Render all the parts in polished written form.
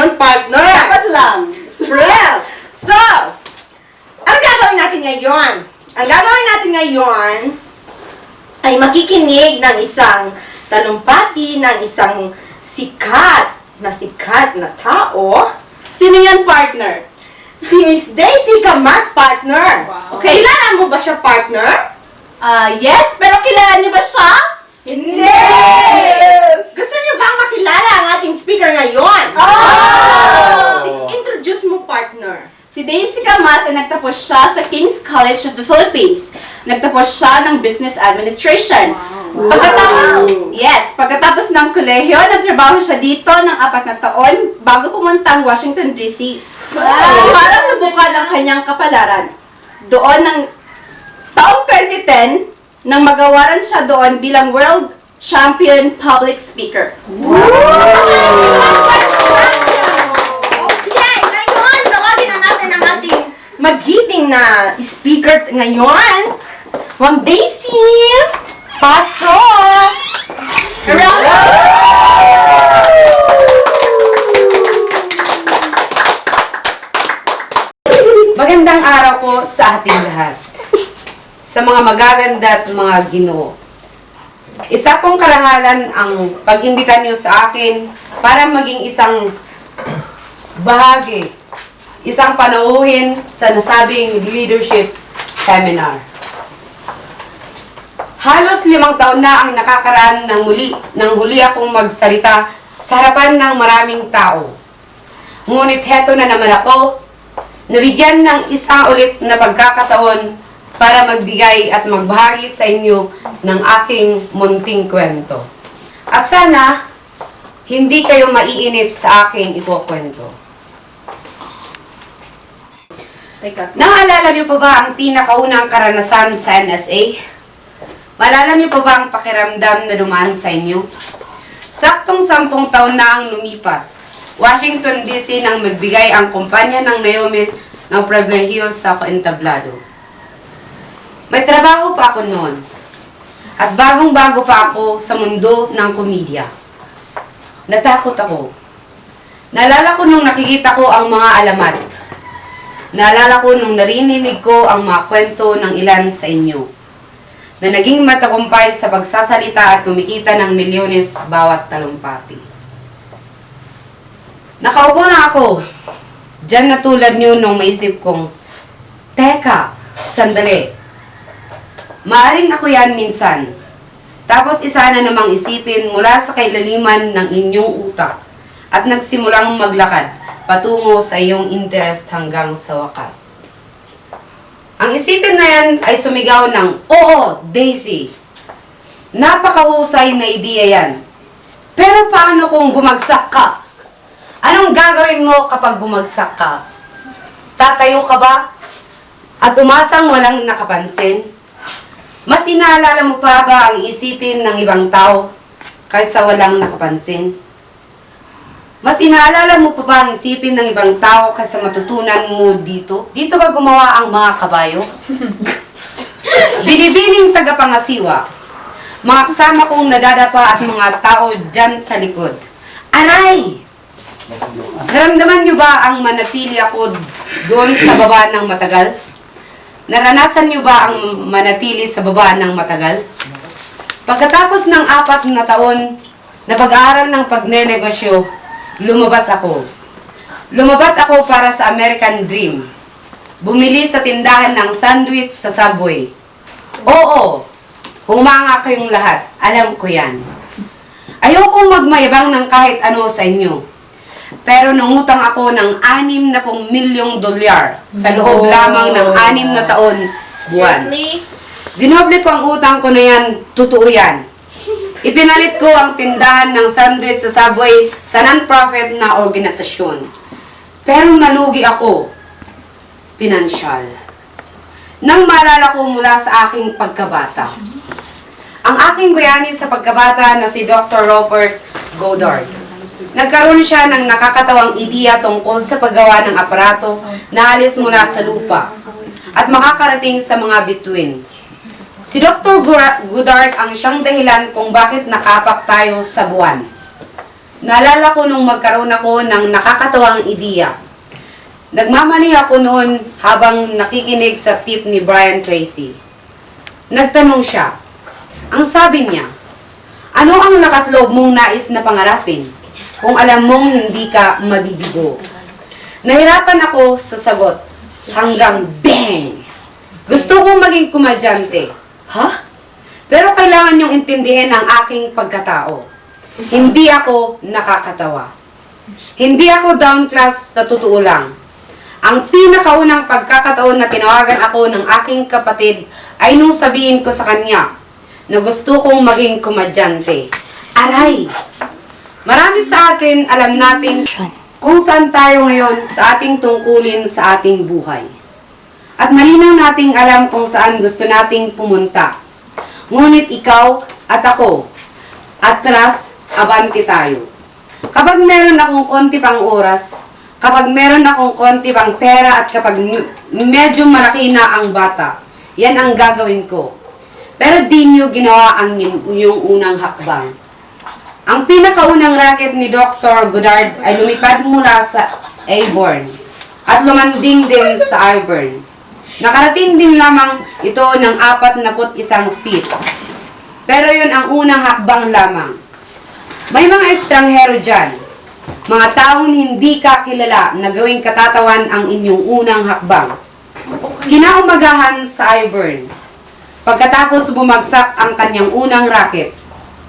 yun, partner. Dapat lang. Well, so, ang gagawin natin ngayon? Ang gagawin natin ngayon ay makikinig ng isang talumpati ng isang sikat na tao. Sino yan, partner? Si Miss Daisy Camas, partner. Wow. Okay, kilala mo ba siya, partner? Yes, pero kilala niyo ba siya? Hindi! Gusto niyo bang makilala ang ating speaker ngayon? Introduce mo, partner. Si Daisy Camas ay nagtapos siya sa King's College of the Philippines. Nagtapos siya ng Business Administration. Pagkatapos ng kolehiyo, nagtrabaho siya dito ng 4 na taon bago pumunta ang Washington, D.C. Para subukan ang kanyang kapalaran. Doon ng taong 2010, nang magawaran siya doon bilang World Champion Public Speaker. Okay, ngayon, tawagin na natin ang ating magiting na speaker ngayon. Ma'am Daisy! Pasok! Magandang araw po sa ating lahat. Sa mga magaganda at mga Ginoo. Isa pong karangalan ang pag-imbita niyo sa akin para maging isang bahagi, isang panauhin sa nasabing leadership seminar. Halos 5 taon na ang nakakaraan nang huli akong magsalita sa harapan ng maraming tao. Ngunit heto na naman ako, nabigyan ng isang ulit na pagkakataon para magbigay at magbahagi sa inyo ng aking munting kwento. At sana, hindi kayo maiinip sa aking ikukwento. Naalala niyo pa ba ang pinakaunang karanasan sa NSA? Maalala niyo pa ba ang pakiramdam na dumaan sa inyo? Saktong 10 taon na ang lumipas. Washington, D.C. nang magbigay ang kumpanya ng Naomi ng pribilehiyo sa kaentablado. May trabaho pa ako noon. At bagong-bago pa ako sa mundo ng komedya. Natakot ako. Naalala ko nung nakikita ko ang mga alamat. Naalala ko nung narinig ko ang mga kwento ng ilan sa inyo. Na naging matagumpay sa pagsasalita at kumikita ng milyones bawat talumpati. Nakaupo na ako. Diyan na tulad nyo nung maisip kong, teka, sandali. Maaring ako yan minsan. Tapos isa na namang isipin mula sa kailaliman ng inyong utak at nagsimulang maglakad patungo sa iyong interest hanggang sa wakas. Ang isipin na yan ay sumigaw ng, oo, Daisy. Napakahusay na ideya yan. Pero paano kung bumagsak ka? Anong gagawin mo kapag bumagsak ka? Tatayo ka ba? At umasang walang nakapansin? Mas inaalala mo pa ba ang isipin ng ibang tao kaysa walang nakapansin? Mas inaalala mo pa ba ang isipin ng ibang tao kaysa matutunan mo dito? Dito ba gumawa ang mga kabayo? Binibining tagapangasiwa. Mga kasama kong nadadapa at mga tao dyan sa likod. Aray! Naramdaman niyo ba ang manatili ako doon sa baba ng matagal? Naranasan niyo ba ang manatili sa baba ng matagal? Pagkatapos ng 4 na taon na pag-aaral ng pagnenegosyo, lumabas ako. Lumabas ako para sa American Dream. Bumili sa tindahan ng sandwich sa Subway. Oo, humanga kayong lahat. Alam ko yan. Ayokong magmayabang ng kahit ano sa inyo. Pero nangutang ako ng $60 milyong sa loob lamang ng 6 na taon buwan. Seriously? Dinoble ko ang utang ko na yan, totoo yan. Ipinalit ko ang tindahan ng sandwich sa Subway sa non-profit na organisasyon. Pero nalugi ako, pinansyal. Nang maalala ko mula sa aking pagkabata. Ang aking bayani sa pagkabata na si Dr. Robert Goddard. Nagkaroon siya ng nakakatawang ideya tungkol sa paggawa ng aparato na alis mula sa lupa at makakarating sa mga bituin. Si Dr. Goddard ang siyang dahilan kung bakit nakapak tayo sa buwan. Naalala ko nung magkaroon ako ng nakakatawang ideya. Nagmamani ako noon habang nakikinig sa tip ni Brian Tracy. Nagtanong siya. Ang sabi niya, ano ang lakas loob mong nais na pangarapin kung alam mong hindi ka mabibigo? Nahirapan ako sa sagot hanggang bang! Gusto kong maging komedyante. Ha? Pero kailangan niyong intindihin ang aking pagkatao. Hindi ako nakakatawa. Hindi ako down class sa totoo lang. Ang pinakaunang pagkakataon na tinawagan ako ng aking kapatid ay nung sabihin ko sa kanya na gusto kong maging komedyante. Aray! Marami sa atin alam natin kung saan tayo ngayon sa ating tungkulin sa ating buhay. At malinaw nating alam kung saan gusto nating pumunta. Ngunit ikaw at ako, atras, abanti tayo. Kapag meron akong konti pang oras, kapag meron akong konti pang pera at kapag medyo malaki na ang bata, yan ang gagawin ko. Pero di nyo ginawa ang yung unang hakbang. Ang pinakaunang racket ni Dr. Goddard ay lumipad mula sa Airborne at lumanding din sa Airborne. Nakarating din lamang ito ng 41 feet. Pero yun ang unang hakbang lamang. May mga estranghero dyan, mga taong hindi ka kilala na gawing katatawan ang inyong unang hakbang. Kinaumagahan sa Airborne. Pagkatapos bumagsak ang kanyang unang racket,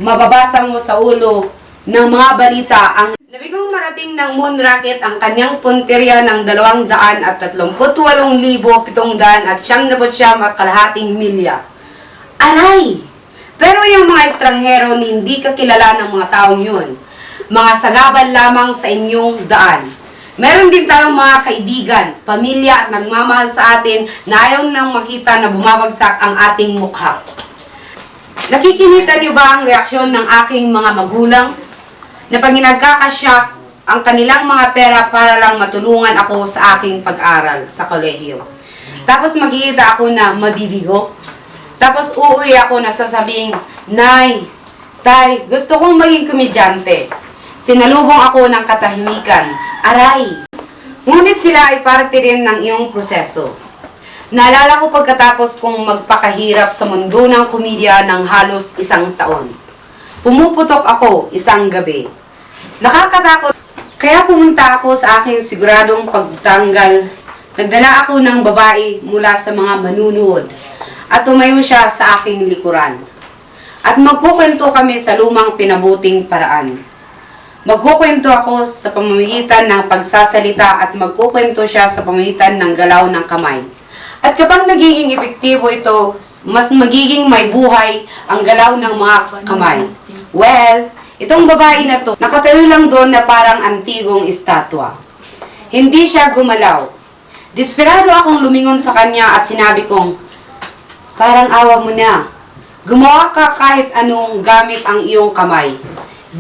mababasa mo sa ulo ng mga balita ang nabigong marating ng moon rocket ang kanyang punteriya ng 238,700 at kalahating milya. Aray! Pero yung mga estranghero ni hindi kakilala ng mga taong yun, mga sagabal lamang sa inyong daan. Meron din tayong mga kaibigan, pamilya at nagmamahal sa atin na ayaw nang makita na bumabagsak ang ating mukha. Nakikita niyo ba ang reaksyon ng aking mga magulang? Na pag nagkakasyak ang kanilang mga pera para lang matulungan ako sa aking pag-aral sa kolehiyo. Tapos makikita ako na mabibigo. Tapos uuwi ako na sasabing, Nay, Tay, gusto kong maging komedyante. Sinalubong ako ng katahimikan. Aray! Ngunit sila ay parte rin ng iyong proseso. Naalala ko pagkatapos kong magpakahirap sa mundo ng komedya ng halos 1 taon. Pumuputok ako isang gabi. Nakakatakot. Kaya pumunta ako sa aking siguradong pagtanggal. Nagdala ako ng babae mula sa mga manunood. At tumayo siya sa aking likuran. At magkukwento kami sa lumang pinabuting paraan. Magkukwento ako sa pamamagitan ng pagsasalita at magkukwento siya sa pamamagitan ng galaw ng kamay. At kapag nagiging epektibo ito, mas magiging may buhay ang galaw ng mga kamay. Well, itong babae na to, nakatayo lang doon na parang antigong estatwa. Hindi siya gumalaw. Desperado akong lumingon sa kanya at sinabi kong, parang awa mo na. Gumawa ka kahit anong gamit ang iyong kamay.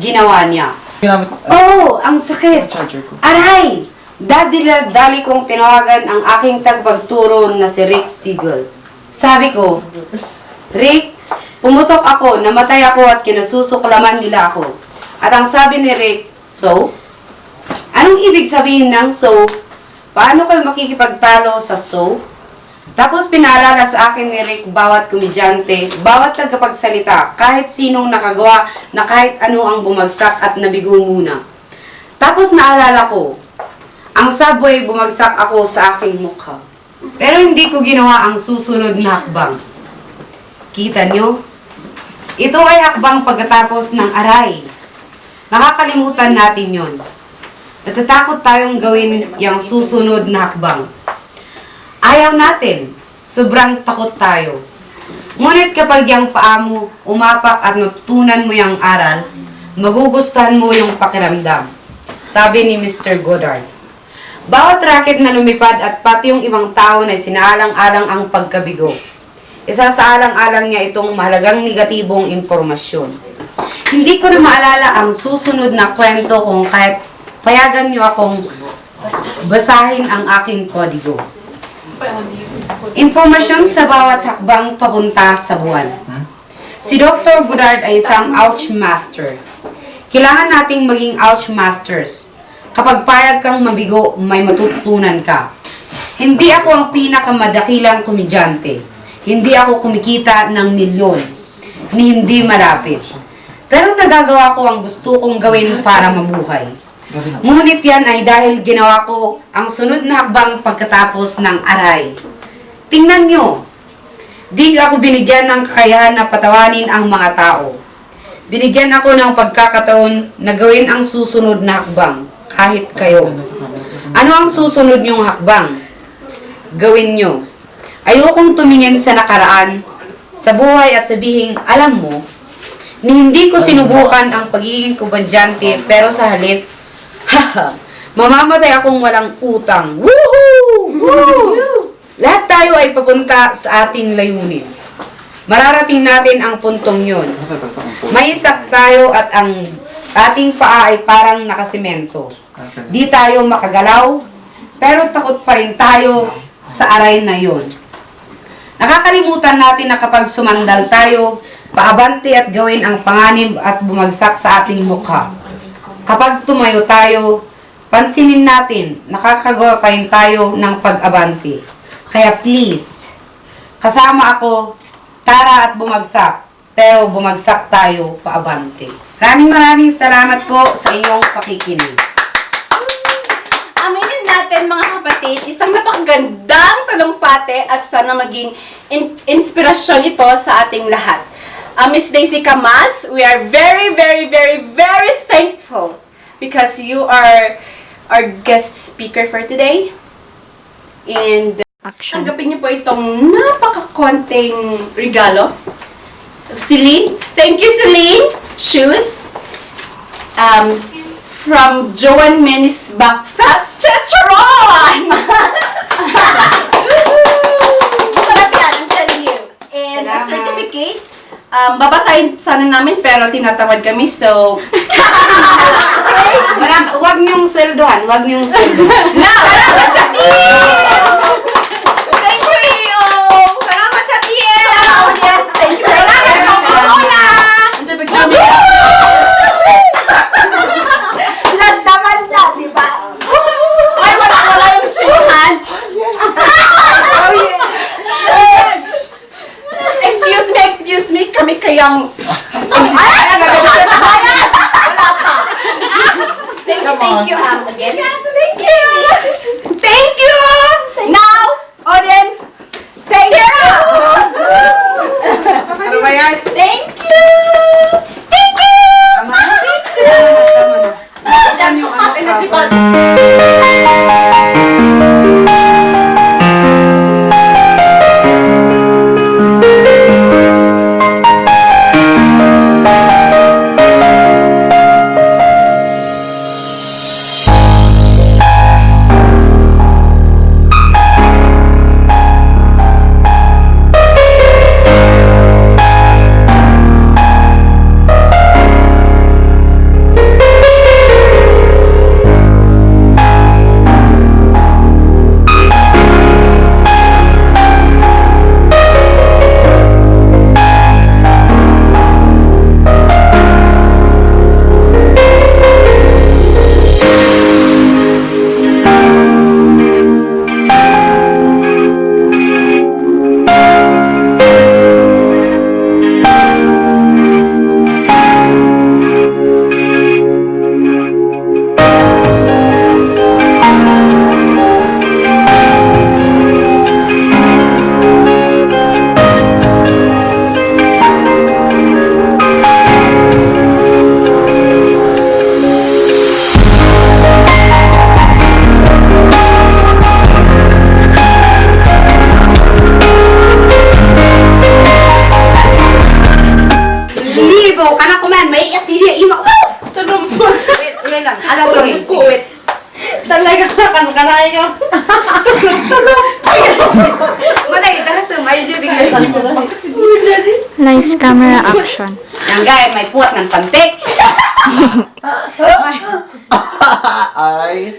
Ginawa niya. Oh, ang sakit. Aray! Dali kong tinawagan ang aking tagapagturo na si Rick Siegel. Sabi ko, Rick, pumutok ako, namatay ako at kinasusuklaman nila ako. At ang sabi ni Rick, so? Anong ibig sabihin ng so? Paano kayo makikipagtalo sa so? Tapos pinaalala sa akin ni Rick bawat komedyante, bawat tagapagsalita, kahit sinong nakagawa na kahit ano ang bumagsak at nabigo muna. Tapos naalala ko, ang subway bumagsak ako sa aking mukha. Pero hindi ko ginawa ang susunod na hakbang. Kita nyo? Ito ay hakbang pagkatapos ng aray. Nakakalimutan natin yon. Natatakot tayong gawin yung susunod na hakbang. Ayaw natin. Sobrang takot tayo. Ngunit kapag yung paa mo umapak at natutunan mo yung aral, magugustuhan mo yung pakiramdam. Sabi ni Mr. Goddard. Bawat racket na lumipad at pati yung ibang tao na sinaalang-alang ang pagkabigo. Isa sa alang-alang niya itong mahalagang negatibong impormasyon. Hindi ko na maalala ang susunod na kwento kung kahit payagan niyo akong basahin ang aking kodigo. Impormasyon sa bawat hakbang papunta sa buwan. Si Dr. Goddard ay isang ouch master. Kailangan nating maging ouch masters. Kapag payag kang mabigo, may matututunan ka. Hindi ako ang pinakamadakilang komedyante. Hindi ako kumikita ng milyon, ni hindi malapit. Pero nagagawa ko ang gusto kong gawin para mabuhay. Ngunit yan ay dahil ginawa ko ang sunod na hakbang pagkatapos ng aray. Tingnan nyo, di ako binigyan ng kakayahan na patawanin ang mga tao. Binigyan ako ng pagkakataon na gawin ang susunod na hakbang, kahit kayo. Ano ang susunod nyong hakbang? Gawin nyo. Ayokong tumingin sa nakaraan, sa buhay at sabihing, alam mo, ni hindi ko sinubukan ang pagiging komedyante pero sa halip, haha, mamamatay akong walang utang. Woohoo! Woo! Lahat tayo ay papunta sa ating layunin. Mararating natin ang puntong yon. May isak tayo at ang ating paa ay parang nakasimento. Di tayo makagalaw, pero takot pa rin tayo sa aray na yon. Nakakalimutan natin na kapag sumandal tayo, paabante at gawin ang panganib at bumagsak sa ating mukha. Kapag tumayo tayo, pansinin natin, nakakagawa pa rin tayo ng pag-abante. Kaya please, kasama ako, tara at bumagsak, pero bumagsak tayo paabante. Maraming salamat po sa inyong pakikinig. Aminin natin mga kapatid, isang napakagandang talumpate at sana maging inspirasyon ito sa ating lahat. Miss Daisy Camas, we are very, very, very, very thankful because you are our guest speaker for today. And Action. tanggapin niyo po itong napakakonting regalo. So, Celine, thank you Celine. Shoes. From Joan Menis Backfat Chicharon! Masarap yan, I'm telling you. And a Salamat. certificate. Babasahin sana namin pero tinatamad kami, so... Huwag niyong sweldohan, huwag niyong sweldohan. Na! Salamat sa team! Thank you, Rio! Salamat sa team! Yes, thank you very much! Coca-Cola! Last naman na, di ba? Ay, wala yung chill hands! Excuse me, kami kayang... Wala pa! Thank you, again. Thank you! Thank you! Now, audience, thank you! Ano ba yan? Thank you! Thank you! Tama na. Tama na. Saan yung ano? Libo, kana kuman, may iyak hindi ima. Tulong po. Wait lang. Ala, sorry. Wait. Talaga kanay ka. Matay, kana sa may bigla. Nice camera action. Yang gaya, may puwat ng pantik. Ay,